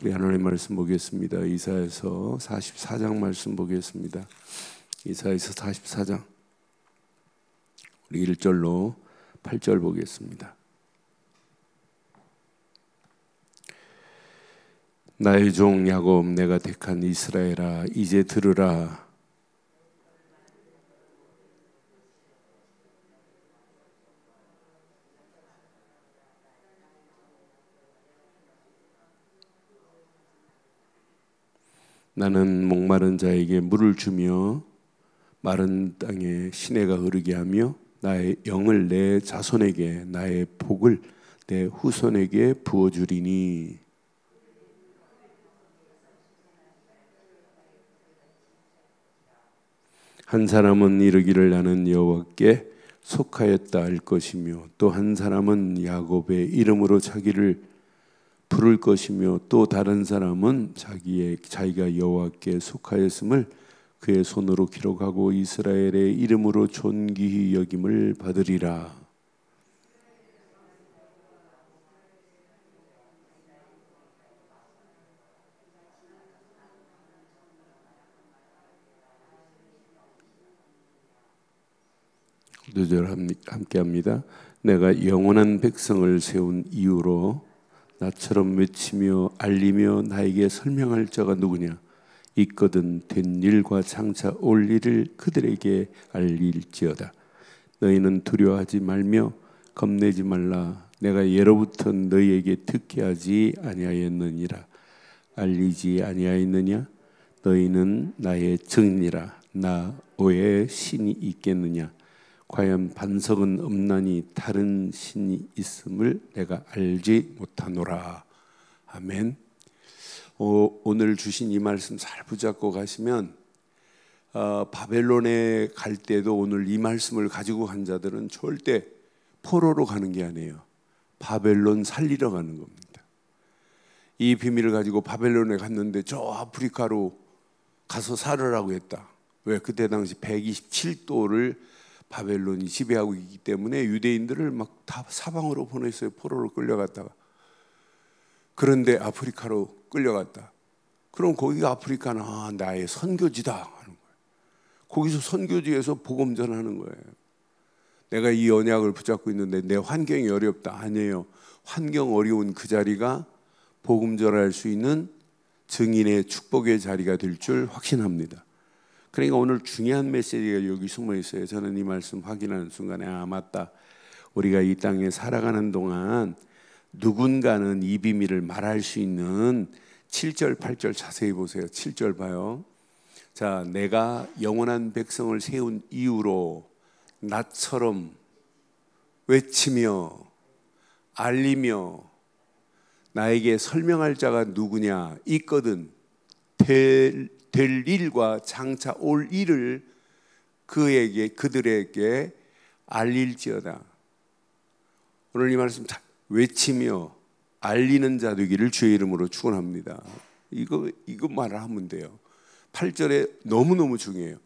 우리 하나님 말씀 보겠습니다. 이사야서 44장 말씀 보겠습니다. 이사야서 44장 우리 1절로 8절 보겠습니다. 나의 종 야곱, 내가 택한 이스라엘아, 이제 들으라. 나는 목마른 자에게 물을 주며 마른 땅에 시내가 흐르게 하며 나의 영을 내 자손에게, 나의 복을 내 후손에게 부어주리니. 한 사람은 이르기를 나는 여호와께 속하였다 할 것이며, 또 한 사람은 야곱의 이름으로 자기를 부를 것이며, 또 다른 사람은 자기가 여호와께 속하였음을 그의 손으로 기록하고 이스라엘의 이름으로 존귀히 여김을 받으리라. 두 절 함께 합니다. 내가 영원한 백성을 세운 이유로 나처럼 외치며 알리며 나에게 설명할 자가 누구냐? 있거든 된 일과 장차 올 일을 그들에게 알릴지어다. 너희는 두려워하지 말며 겁내지 말라. 내가 예로부터 너희에게 듣게 하지 아니하였느니라. 알리지 아니하였느냐? 너희는 나의 증인이라. 나 외에 신이 있겠느냐? 과연 반석은 없나니 다른 신이 있음을 내가 알지 못하노라. 아멘. 오늘 주신 이 말씀 잘 붙잡고 가시면 바벨론에 갈 때도 오늘 이 말씀을 가지고 간 자들은 절대 포로로 가는 게 아니에요. 바벨론 살리러 가는 겁니다. 이 비밀을 가지고 바벨론에 갔는데 저 아프리카로 가서 살으라고 했다. 왜? 그때 당시 127도를 바벨론이 지배하고 있기 때문에 유대인들을 막 다 사방으로 보냈어요. 포로로 끌려갔다가. 그런데 아프리카로 끌려갔다. 그럼 거기가 아프리카는 나의 선교지다 하는 거예요. 거기서 선교지에서 복음 전하는 거예요. 내가 이 언약을 붙잡고 있는데 내 환경이 어렵다. 아니에요. 환경 어려운 그 자리가 복음 전할 수 있는 증인의 축복의 자리가 될 줄 확신합니다. 그러니까 오늘 중요한 메시지가 여기 숨어 있어요. 저는 이 말씀 확인하는 순간에 맞다. 우리가 이 땅에 살아가는 동안 누군가는 이 비밀을 말할 수 있는 7절, 8절 자세히 보세요. 7절 봐요. 자, 내가 영원한 백성을 세운 이유로 나처럼 외치며 알리며 나에게 설명할 자가 누구냐? 있거든. 될 일과 장차 올 일을 그들에게 알릴지어다. 오늘 이 말씀 외치며 알리는 자 되기를 주의 이름으로 축원합니다. 이거 말을 하면 돼요. 8절에 너무너무 중요해요.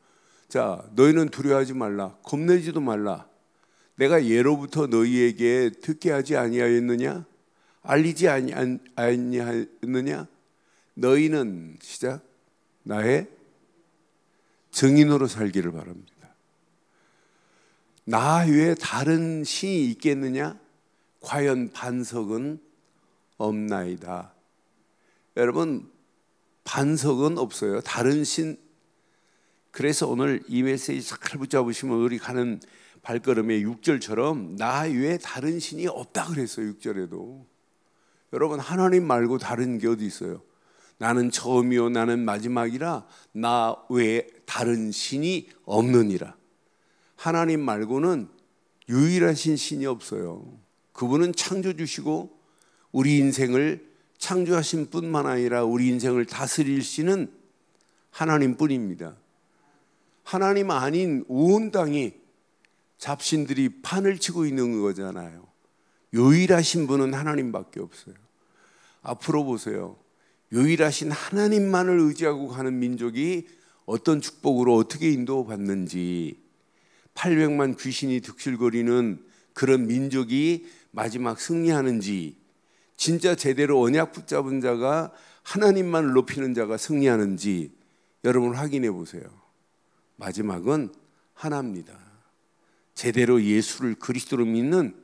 자, 너희는 두려워하지 말라. 겁내지도 말라. 내가 예로부터 너희에게 듣게 하지 아니하였느냐? 알리지 아니하였느냐? 너희는 시작. 나의 증인으로 살기를 바랍니다. 나 외에 다른 신이 있겠느냐? 과연 반석은 없나이다. 여러분, 반석은 없어요. 다른 신. 그래서 오늘 이 메시지 잘 붙잡으시면 우리 가는 발걸음의 6절처럼 나 외에 다른 신이 없다 그랬어요. 6절에도. 여러분, 하나님 말고 다른 게 어디 있어요? 나는 처음이요 나는 마지막이라 나 외에 다른 신이 없느니라. 하나님 말고는 유일하신 신이 없어요. 그분은 창조주시고 우리 인생을 창조하신 뿐만 아니라 우리 인생을 다스리시는 하나님뿐입니다. 하나님 아닌 온 땅이 잡신들이 판을 치고 있는 거잖아요. 유일하신 분은 하나님밖에 없어요. 앞으로 보세요. 유일하신 하나님만을 의지하고 가는 민족이 어떤 축복으로 어떻게 인도받는지, 800만 귀신이 득실거리는 그런 민족이 마지막 승리하는지, 진짜 제대로 언약 붙잡은 자가, 하나님만을 높이는 자가 승리하는지 여러분 확인해 보세요. 마지막은 하나입니다. 제대로 예수를 그리스도로 믿는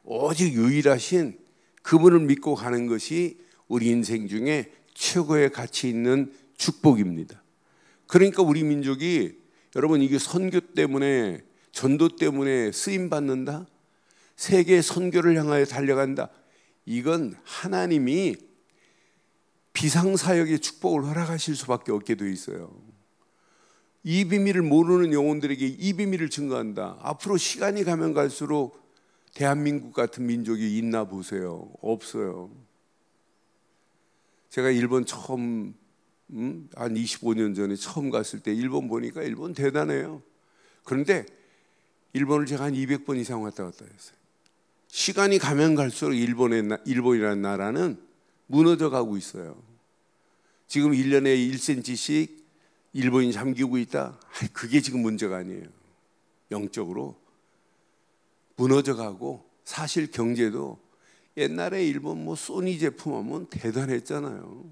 오직 유일하신 그분을 믿고 가는 것이 우리 인생 중에 최고의 가치 있는 축복입니다. 그러니까 우리 민족이, 여러분, 이게 선교 때문에, 전도 때문에 쓰임 받는다, 세계 선교를 향하여 달려간다, 이건 하나님이 비상사역의 축복을 허락하실 수밖에 없게 돼 있어요. 이 비밀을 모르는 영혼들에게 이 비밀을 증거한다. 앞으로 시간이 가면 갈수록 대한민국 같은 민족이 있나 보세요. 없어요. 제가 일본 처음 한 25년 전에 처음 갔을 때 일본 보니까 일본 대단해요. 그런데 일본을 제가 한 200번 이상 왔다 갔다 했어요. 시간이 가면 갈수록 일본이라는 나라는 무너져 가고 있어요. 지금 1년에 1cm씩 일본이 잠기고 있다. 그게 지금 문제가 아니에요. 영적으로 무너져 가고, 사실 경제도 옛날에 일본 뭐 소니 제품 하면 대단했잖아요.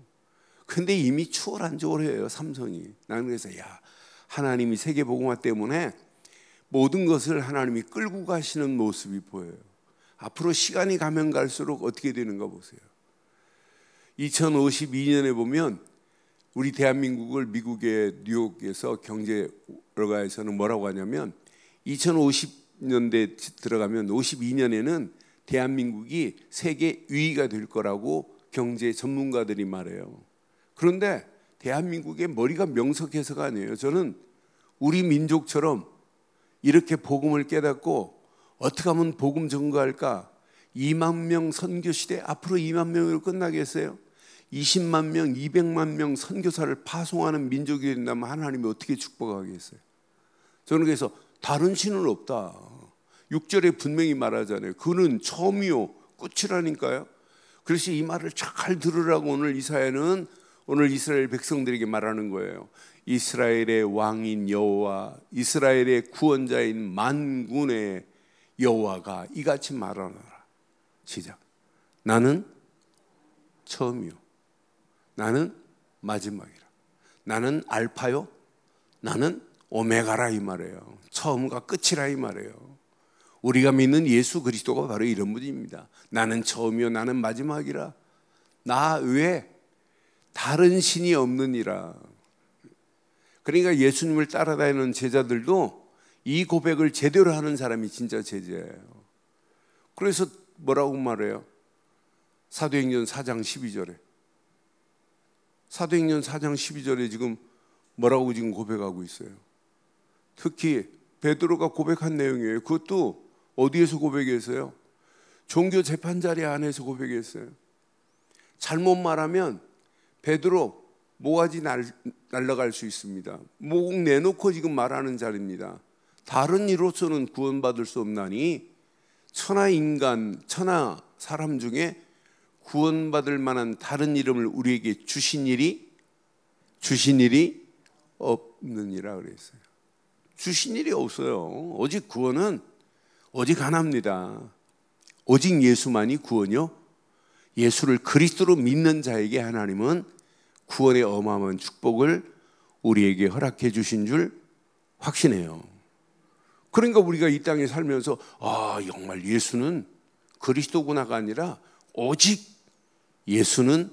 근데 이미 추월한 지 오래예요, 삼성이. 나는 그래서 하나님이 세계복음화 때문에 모든 것을 하나님이 끌고 가시는 모습이 보여요. 앞으로 시간이 가면 갈수록 어떻게 되는가 보세요. 2052년에 보면 우리 대한민국을 미국의 뉴욕에서 경제월가에서는 뭐라고 하냐면, 2050년대 들어가면 52년에는 대한민국이 세계 2위가 될 거라고 경제 전문가들이 말해요. 그런데 대한민국의 머리가 명석해서가 아니에요. 저는 우리 민족처럼 이렇게 복음을 깨닫고 어떻게 하면 복음 전거할까? 2만 명 선교 시대, 앞으로 2만 명으로 끝나겠어요? 20만 명, 200만 명 선교사를 파송하는 민족이 된다면 하나님이 어떻게 축복하겠어요? 저는 그래서 다른 신은 없다. 6절에 분명히 말하잖아요. 그는 처음이요 끝이라니까요. 그래서 이 말을 잘 들으라고 오늘 이사야는 오늘 이스라엘 백성들에게 말하는 거예요. 이스라엘의 왕인 여호와, 이스라엘의 구원자인 만군의 여호와가 이같이 말하노라. 시작. 나는 처음이요, 나는 마지막이라. 나는 알파요, 나는 오메가라, 이 말이에요. 처음과 끝이라 이 말이에요. 우리가 믿는 예수 그리스도가 바로 이런 분입니다. 나는 처음이요, 나는 마지막이라. 나 외에 다른 신이 없느니라. 그러니까 예수님을 따라다니는 제자들도 이 고백을 제대로 하는 사람이 진짜 제자예요. 그래서 뭐라고 말해요? 사도행전 4장 12절에 사도행전 4장 12절에 지금 뭐라고 지금 고백하고 있어요? 특히 베드로가 고백한 내용이에요. 그것도 어디에서 고백했어요? 종교 재판자리 안에서 고백했어요. 잘못 말하면 베드로 모가지 날아갈 수 있습니다. 목 내놓고 지금 말하는 자리입니다. 다른 이로서는 구원받을 수 없나니 천하 인간, 천하 사람 중에 구원받을 만한 다른 이름을 우리에게 주신 일이 없느니라 그랬어요. 주신 일이 없어요. 오직 구원은 오직 하나입니다. 오직 예수만이 구원이요, 예수를 그리스도로 믿는 자에게 하나님은 구원의 어마어마한 축복을 우리에게 허락해 주신 줄 확신해요. 그러니까 우리가 이 땅에 살면서 정말 예수는 그리스도구나가 아니라 오직 예수는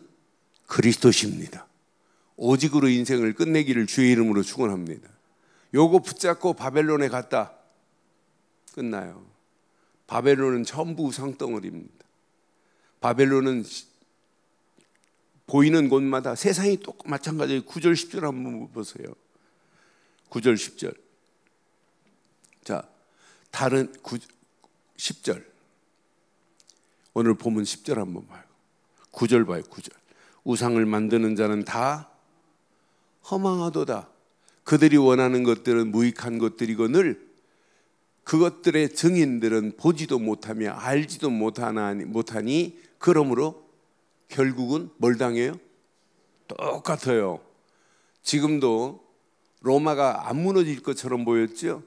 그리스도십니다. 오직으로 인생을 끝내기를 주의 이름으로 축원합니다. 요거 붙잡고 바벨론에 갔다 끝나요. 바벨론은 전부 우상덩어리입니다. 바벨론은 보이는 곳마다 세상이 또 마찬가지예요. 9절 10절 한번 보세요. 9절 10절. 자, 다른 10절. 오늘 보면 10절 한번 봐요. 9절 봐요. 9절. 우상을 만드는 자는 다 허망하도다. 그들이 원하는 것들은 무익한 것들이거늘 그것들의 증인들은 보지도 못하며 알지도 못하니 그러므로 결국은 뭘 당해요? 똑같아요. 지금도 로마가 안 무너질 것처럼 보였죠?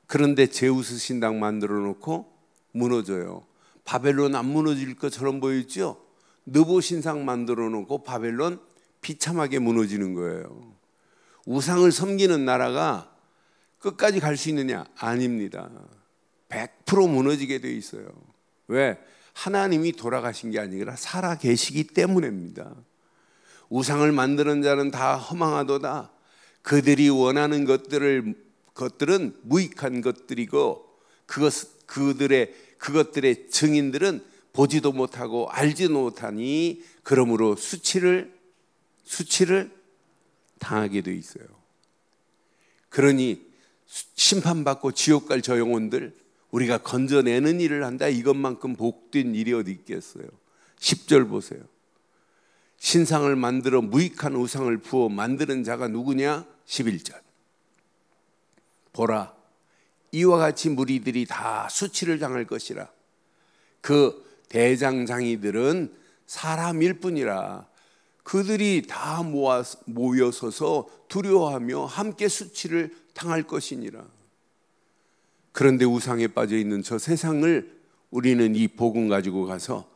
그런데 제우스 신당 만들어 놓고 무너져요. 바벨론 안 무너질 것처럼 보였죠? 느보 신상 만들어 놓고 바벨론 비참하게 무너지는 거예요. 우상을 섬기는 나라가 끝까지 갈 수 있느냐? 아닙니다. 100% 무너지게 돼 있어요. 왜? 하나님이 돌아가신 게 아니라 살아 계시기 때문입니다. 우상을 만드는 자는 다 허망하도다. 그들이 원하는 것들은 무익한 것들이고 그것들의 증인들은 보지도 못하고 알지도 못하니 그러므로 수치를 당하게 돼 있어요. 그러니 심판받고 지옥 갈 저 영혼들 우리가 건져내는 일을 한다. 이것만큼 복된 일이 어디 있겠어요. 10절 보세요. 신상을 만들어 무익한 우상을 부어 만드는 자가 누구냐? 11절. 보라, 이와 같이 무리들이 다 수치를 당할 것이라. 그 대장장이들은 사람일 뿐이라. 그들이 다 모여서서 두려워하며 함께 수치를 당할 것이니라. 그런데 우상에 빠져 있는 저 세상을 우리는 이 복음 가지고 가서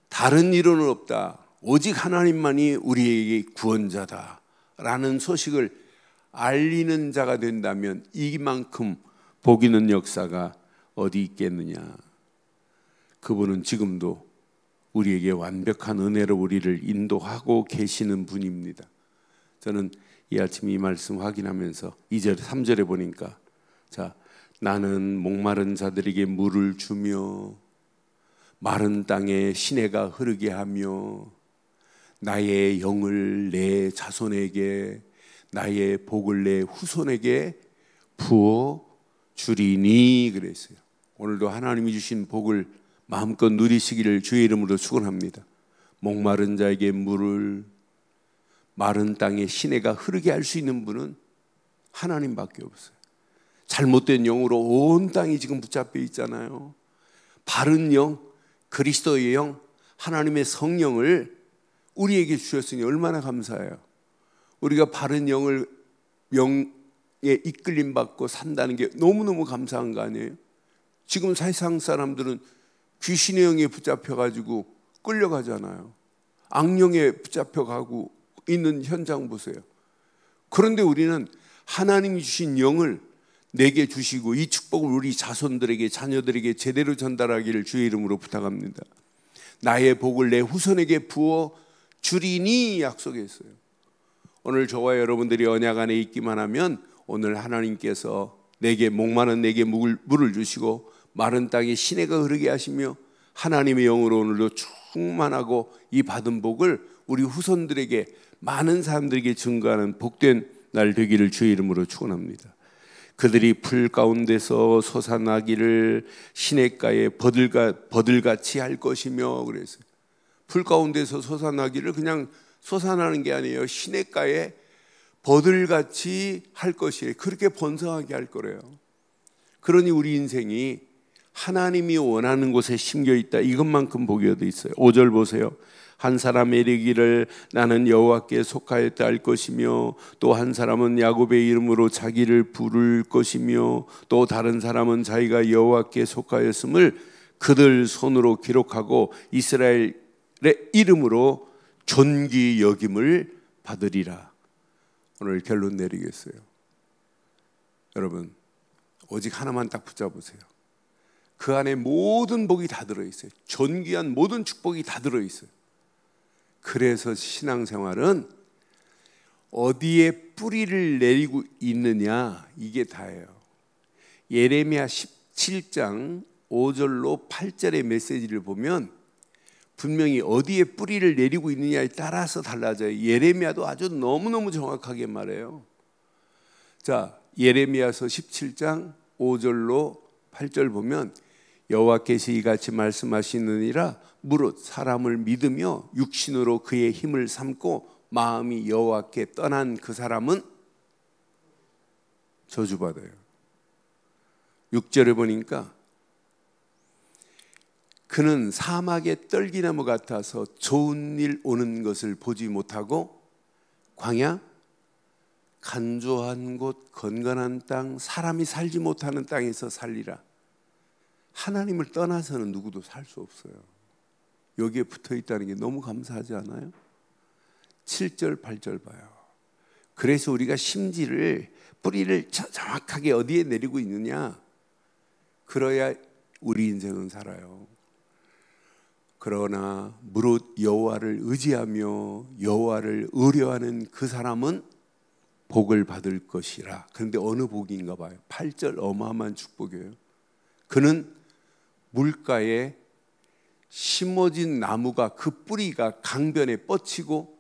다른 이론은 없다. 오직 하나님만이 우리에게 구원자다라는 소식을 알리는 자가 된다면 이만큼 복 있는 역사가 어디 있겠느냐. 그분은 지금도 우리에게 완벽한 은혜로 우리를 인도하고 계시는 분입니다. 저는 이 아침 이 말씀 확인하면서 2절 3절에 보니까 자, 나는 목마른 자들에게 물을 주며 마른 땅에 시내가 흐르게 하며 나의 영을 내 자손에게 나의 복을 내 후손에게 부어 주리니 그랬어요. 오늘도 하나님이 주신 복을 마음껏 누리시기를 주의 이름으로 축원합니다. 목마른 자에게 물을 마른 땅에 시내가 흐르게 할 수 있는 분은 하나님밖에 없어요. 잘못된 영으로 온 땅이 지금 붙잡혀 있잖아요. 바른 영, 그리스도의 영, 하나님의 성령을 우리에게 주셨으니 얼마나 감사해요. 우리가 바른 영에 이끌림 받고 산다는 게 너무너무 감사한 거 아니에요? 지금 세상 사람들은 귀신의 영에 붙잡혀가지고 끌려가잖아요. 악령에 붙잡혀가고 있는 현장 보세요. 그런데 우리는 하나님이 주신 영을 내게 주시고 이 축복을 우리 자손들에게 자녀들에게 제대로 전달하기를 주의 이름으로 부탁합니다. 나의 복을 내 후손에게 부어 주리니 약속했어요. 오늘 저와 여러분들이 언약 안에 있기만 하면 오늘 하나님께서 내게 목마른 내게 물을 주시고 마른 땅에 시내가 흐르게 하시며 하나님의 영으로 오늘도 충만하고 이 받은 복을 우리 후손들에게 많은 사람들에게 증거하는 복된 날 되기를 주의 이름으로 축원합니다. 그들이 풀 가운데서 솟아나기를 시냇가에 버들같이 할 것이며 그랬어요. 풀 가운데서 솟아나기를 그냥 솟아나는 게 아니에요. 시냇가에 버들같이 할 것이에요. 그렇게 번성하게 할 거래요. 그러니 우리 인생이 하나님이 원하는 곳에 심겨 있다. 이것만큼 복이 어디 있어요. 5절 보세요. 한 사람이 이르기를 나는 여호와께 속하였다 할 것이며 또 한 사람은 야곱의 이름으로 자기를 부를 것이며 또 다른 사람은 자기가 여호와께 속하였음을 그들 손으로 기록하고 이스라엘의 이름으로 존귀 여김을 받으리라. 오늘 결론 내리겠어요. 여러분 오직 하나만 딱 붙잡으세요. 그 안에 모든 복이 다 들어있어요. 존귀한 모든 축복이 다 들어있어요. 그래서 신앙생활은 어디에 뿌리를 내리고 있느냐 이게 다예요. 예레미야 17장 5절로 8절의 메시지를 보면 분명히 어디에 뿌리를 내리고 있느냐에 따라서 달라져요. 예레미야도 아주 너무너무 정확하게 말해요. 자, 예레미야서 17장 5절로 8절 보면 여호와께서 이같이 말씀하시느니라 무릇 사람을 믿으며 육신으로 그의 힘을 삼고 마음이 여호와께 떠난 그 사람은 저주받아요. 6절에 보니까 그는 사막의 떨기나무 같아서 좋은 일 오는 것을 보지 못하고 광야 간조한 곳 건건한 땅 사람이 살지 못하는 땅에서 살리라. 하나님을 떠나서는 누구도 살 수 없어요. 여기에 붙어 있다는 게 너무 감사하지 않아요? 7절 8절 봐요. 그래서 우리가 심지를, 뿌리를 정확하게 어디에 내리고 있느냐, 그래야 우리 인생은 살아요. 그러나 무릇 여호와를 의지하며 여호와를 의뢰하는 그 사람은 복을 받을 것이라. 그런데 어느 복인가 봐요. 8절 어마어마한 축복이에요. 그는 물가에 심어진 나무가 그 뿌리가 강변에 뻗치고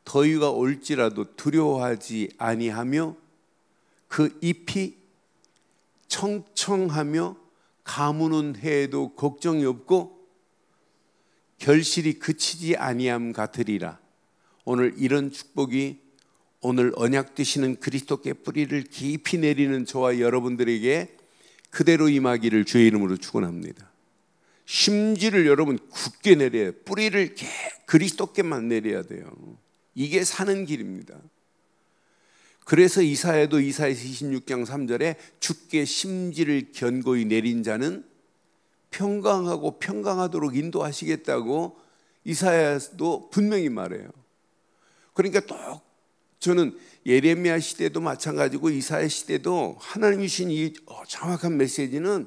더위가 올지라도 두려워하지 아니하며 그 잎이 청청하며 가무는 해에도 걱정이 없고 결실이 그치지 아니함 같으리라. 오늘 이런 축복이 오늘 언약 되시는 그리스도께 뿌리를 깊이 내리는 저와 여러분들에게 그대로 임하기를 주의 이름으로 축원합니다. 심지를 여러분 굳게 내려야, 뿌리를 그리스도께만 내려야 돼요. 이게 사는 길입니다. 그래서 이사야도 이사야서 26장 3절에 주께 심지를 견고히 내린 자는 평강하고 평강하도록 인도하시겠다고 이사야도 분명히 말해요. 그러니까 또 저는 예레미야 시대도 마찬가지고 이사야 시대도 하나님이 주신 이 정확한 메시지는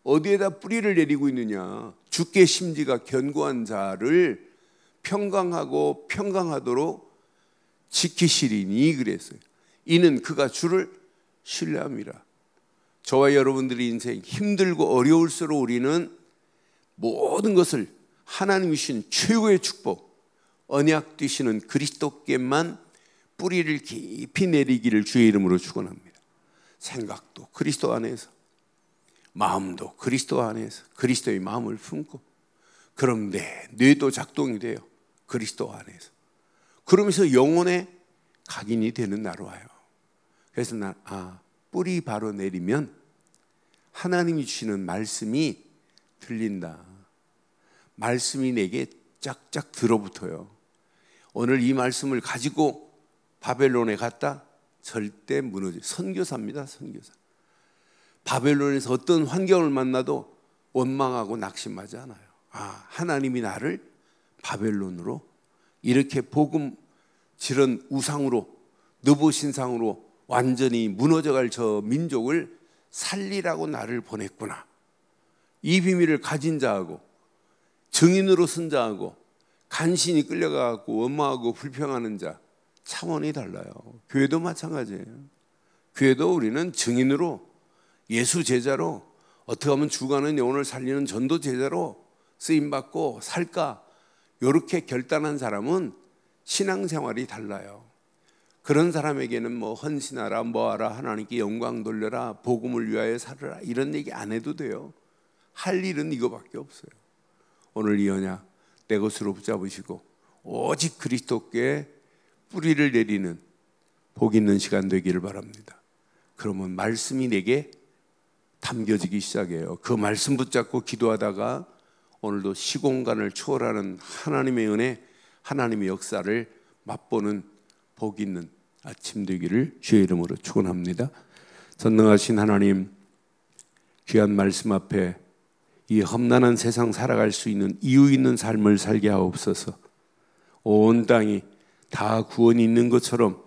어디에다 뿌리를 내리고 있느냐, 주께 심지가 견고한 자를 평강하고 평강하도록 지키시리니 그랬어요. 이는 그가 주를 신뢰함이라. 저와 여러분들의 인생 힘들고 어려울수록 우리는 모든 것을 하나님이 주신 최고의 축복, 언약 되시는 그리스도께만 뿌리를 깊이 내리기를 주의 이름으로 축원합니다. 생각도 그리스도 안에서, 마음도 그리스도 안에서 그리스도의 마음을 품고, 그럼 내 뇌도 작동이 돼요. 그리스도 안에서. 그러면서 영혼의 각인이 되는 날 와요. 그래서 뿌리 바로 내리면 하나님이 주시는 말씀이 들린다. 말씀이 내게 짝짝 들어붙어요. 오늘 이 말씀을 가지고 바벨론에 갔다? 절대 무너져요. 선교사입니다. 선교사. 바벨론에서 어떤 환경을 만나도 원망하고 낙심하지 않아요. 하나님이 나를 바벨론으로 이렇게 복음 지른 우상으로, 느보 신상으로 완전히 무너져갈 저 민족을 살리라고 나를 보냈구나. 이 비밀을 가진 자하고 증인으로 쓴 자하고 간신히 끌려가고 원망하고 불평하는 자, 차원이 달라요. 교회도 마찬가지예요. 교회도 우리는 증인으로, 예수 제자로, 어떻게 하면 죽어가는 영혼을 살리는 전도 제자로 쓰임받고 살까, 이렇게 결단한 사람은 신앙생활이 달라요. 그런 사람에게는 뭐 헌신하라, 뭐하라, 하나님께 영광 돌려라, 복음을 위하여 살아라, 이런 얘기 안 해도 돼요. 할 일은 이거밖에 없어요. 오늘 이 언약 내 것으로 붙잡으시고 오직 그리스도께 뿌리를 내리는 복 있는 시간 되기를 바랍니다. 그러면 말씀이 내게 담겨지기 시작해요. 그 말씀 붙잡고 기도하다가 오늘도 시공간을 초월하는 하나님의 은혜, 하나님의 역사를 맛보는 복 있는 아침 되기를 주의 이름으로 축원합니다. 전능하신 하나님, 귀한 말씀 앞에 이 험난한 세상 살아갈 수 있는 이유 있는 삶을 살게 하옵소서. 온 땅이 다 구원이 있는 것처럼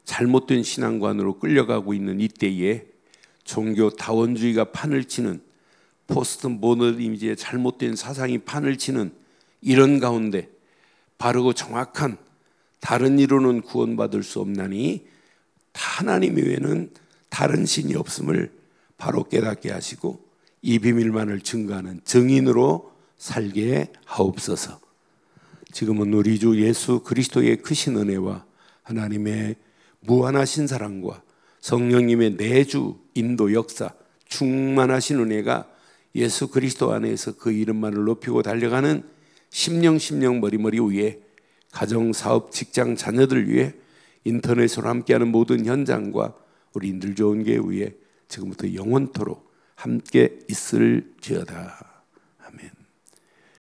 잘못된 신앙관으로 끌려가고 있는 이때에 종교 다원주의가 판을 치는, 포스트 모더니즘의 잘못된 사상이 판을 치는 이런 가운데 바르고 정확한 다른 이로는 구원받을 수 없나니 하나님 외에는 다른 신이 없음을 바로 깨닫게 하시고 이 비밀만을 증거하는 증인으로 살게 하옵소서. 지금은 우리 주 예수 그리스도의 크신 은혜와 하나님의 무한하신 사랑과 성령님의 내주 인도 역사, 충만하신 은혜가 예수 그리스도 안에서 그 이름만을 높이고 달려가는 심령 머리머리 위에 가정, 사업, 직장, 자녀들 위해 인터넷으로 함께하는 모든 현장과 우리 인들 좋은 교회 위에 지금부터 영원토록 함께 있을지어다.